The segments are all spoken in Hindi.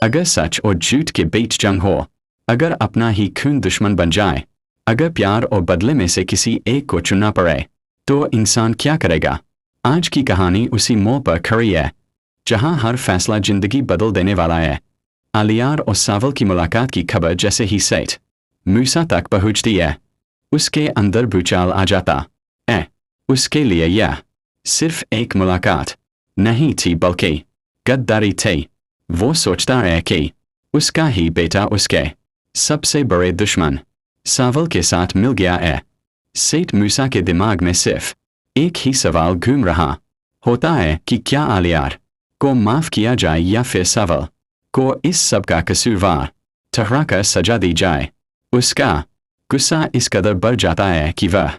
अगर सच और झूठ के बीच जंग हो, अगर अपना ही खून दुश्मन बन जाए, अगर प्यार और बदले में से किसी एक को चुनना पड़े, तो इंसान क्या करेगा? आज की कहानी उसी मोड़ पर खड़ी है, जहां हर फैसला जिंदगी बदल देने वाला है। आलियार और सावल की मुलाकात की खबर जैसे ही सेठ मूसा तक पहुंचती है, उसके अंदर भूचाल आ जाता है। उसके लिए यह सिर्फ एक मुलाकात नहीं थी, बल्कि गद्दारी थी। वो सोचता है कि उसका ही बेटा उसके सबसे बड़े दुश्मन सावल के साथ मिल गया है। सेठ मूसा के दिमाग में सिर्फ एक ही सवाल घूम रहा होता है कि क्या आलियार को माफ किया जाए या फिर सावल को इस सब का कसूरवार ठहराकर सजा दी जाए। उसका गुस्सा इस कदर बढ़ जाता है कि वह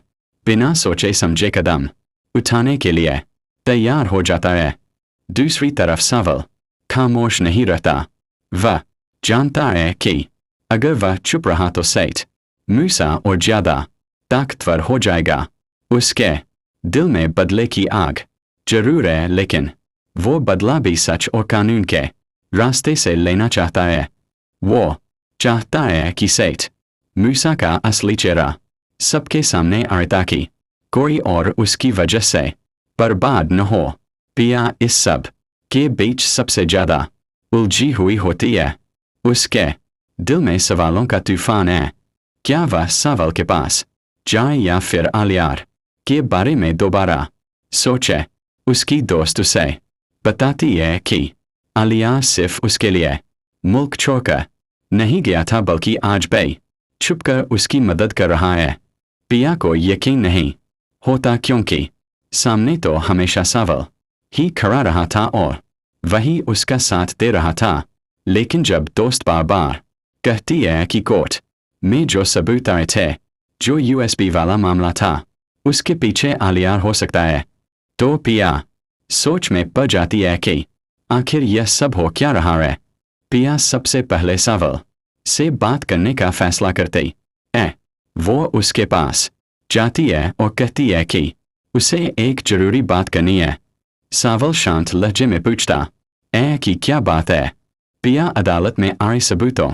बिना सोचे समझे कदम उठाने के लिए तैयार हो जाता है। दूसरी तरफ सावल खामोश नहीं रहता। वह जानता है कि अगर वह चुप रहा तो सेठ मूसा और ज्यादा ताकतवर हो जाएगा। उसके दिल में बदले की आग जरूर है, लेकिन वो बदला भी सच और कानून के रास्ते से लेना चाहता है। वो चाहता है कि सेठ मूसा का असली चेहरा सबके सामने आए, ताकि कोई और उसकी वजह से बर्बाद न हो। पिया इस सब के बीच सबसे ज्यादा उलझी हुई होती है। उसके दिल में सवालों का तूफान है। क्या वह सावल के पास जाए या फिर आलियार के बारे में दोबारा सोचे? उसकी दोस्त उसे बताती है कि आलियार सिर्फ उसके लिए मुल्क छोड़कर नहीं गया था, बल्कि आज भी छुपकर उसकी मदद कर रहा है। पिया को यकीन नहीं होता, क्योंकि सामने तो हमेशा सावल ही खड़ा रहा था और वही उसका साथ दे रहा था। लेकिन जब दोस्त बार बार कहती है कि कोर्ट में जो सबूत आए थे, जो यूएसबी वाला मामला था, उसके पीछे आलियार हो सकता है, तो पिया सोच में पड़ जाती है कि आखिर यह सब हो क्या रहा है। पिया सबसे पहले सावल से बात करने का फैसला करती है। वो उसके पास जाती है और कहती है कि उसे एक जरूरी बात करनी है। सावल शांत लहजे में पूछता है कि क्या बात है। पिया अदालत में आए सबूतों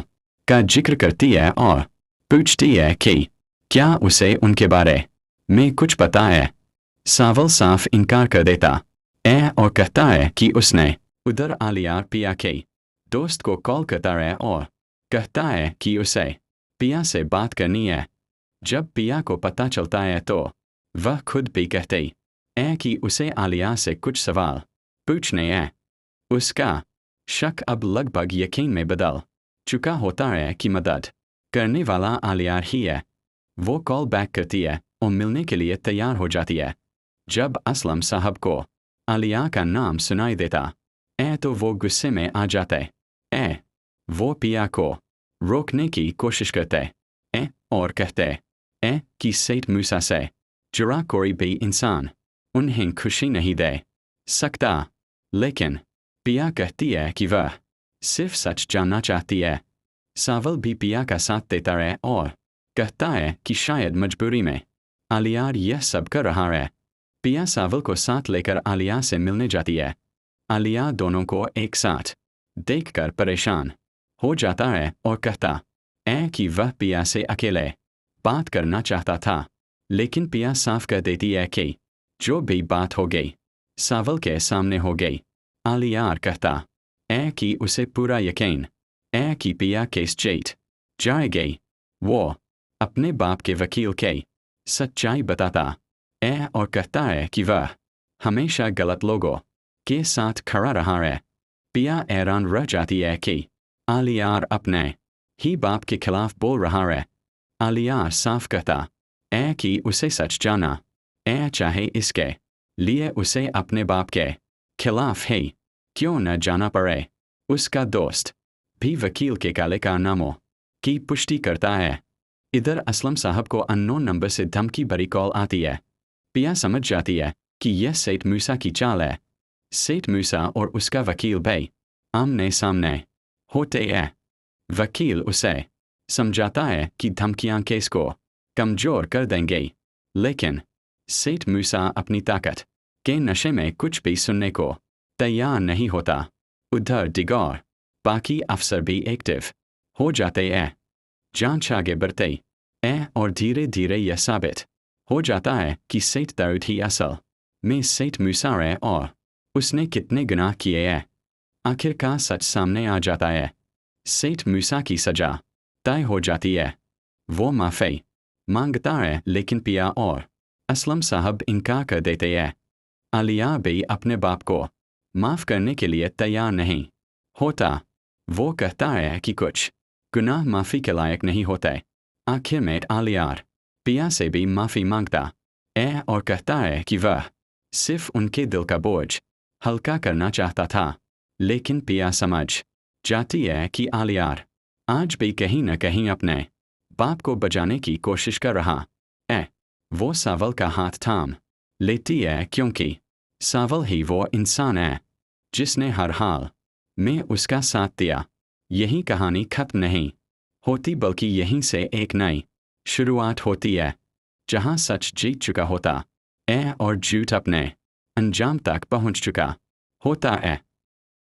का जिक्र करती है और पूछती है कि क्या उसे उनके बारे में कुछ पता है। सावल साफ इनकार कर देता है और कहता है कि उसने उधर आलियार पिया के दोस्त को कॉल करता है और कहता है कि उसे पिया से बात करनी है। जब पिया को पता चलता है तो वह खुद भी कहती है कि उसे आलिया से कुछ सवाल पूछने हैं। उसका शक अब लगभग यकीन में बदल चुका होता है कि मदद करने वाला आलियार ही है। वो कॉल बैक करती है और मिलने के लिए तैयार हो जाती है। जब असलम साहब को आलिया का नाम सुनाई देता है तो वो गुस्से में आ जाते हैं। वो पिया को रोकने की कोशिश करते हैं और कहते हैं कि सेठ मूसा से जुड़ा कोई भी इंसान उन्हें खुशी नहीं दे सकता। लेकिन पिया कहती है कि वह सिर्फ सच जानना चाहती है। सावल भी पिया का साथ देता है और कहता है कि शायद मजबूरी में आलियार यह सब कर रहा है। पिया सावल को साथ लेकर आलिया से मिलने जाती है। आलिया दोनों को एक साथ देखकर परेशान हो जाता है और कहता है कि वह पिया से अकेले बात करना चाहता था। लेकिन पिया साफ कर देती है कि जो भी बात हो गई सावल के सामने हो गई। आलियार कहता है कि उसे पूरा यकीन है कि पिया केस जीत जाएगी। वो अपने बाप के वकील के सच्चाई बताता है और कहता है कि वह हमेशा गलत लोगों के साथ खड़ा रहा है। पिया हैरान रह जाती है कि आलियार अपने ही बाप के खिलाफ बोल रहा है। आलियार साफ कहता है कि उसे सच जाना है, चाहे इसके लिए उसे अपने बाप के खिलाफ ही क्यों न जाना पड़े। उसका दोस्त भी वकील के काले कारनामों की पुष्टि करता है। इधर असलम साहब को अननोन नंबर से धमकी भरी कॉल आती है। पिया समझ जाती है कि यह सेठ मूसा की चाल है। सेठ मूसा और उसका वकील भी आमने सामने होते हैं। वकील उसे समझाता है कि धमकियां केस को कमजोर कर देंगे, लेकिन सेठ मूसा अपनी ताकत के नशे में कुछ भी सुनने को तैयार नहीं होता। उधर डिगौर बाकी अफसर भी एक्टिव हो जाते हैं। जांच आगे बढ़ते है और धीरे धीरे यह साबित हो जाता है कि सेठ दाऊद ही असल में सेठ मूसा है और उसने कितने गुनाह किए हैं। आखिरकार सच सामने आ जाता है। सेठ मूसा की सजा तय हो जाती है। वो माफ़ी मांगता है लेकिन पिया और असलम साहब इनकार कर देते हैं। आलिया भी अपने बाप को माफ़ करने के लिए तैयार नहीं होता। वो कहता है कि कुछ गुनाह माफ़ी के लायक नहीं होते। आखिर में आलियार पिया से भी माफ़ी मांगता है और कहता है कि वह सिर्फ उनके दिल का बोझ हल्का करना चाहता था। लेकिन पिया समझ जाती है कि आलियार आज भी कहीं न कहीं अपने बाप को बचाने की कोशिश कर रहा है। वो सावल का हाथ थाम लेती है क्योंकि सावल ही वो इंसान है जिसने हर हाल में उसका साथ दिया। यही कहानी खत्म नहीं होती बल्कि यहीं से एक नई शुरुआत होती है जहां सच जीत चुका होता है और झूठ अपने अंजाम तक पहुंच चुका होता है।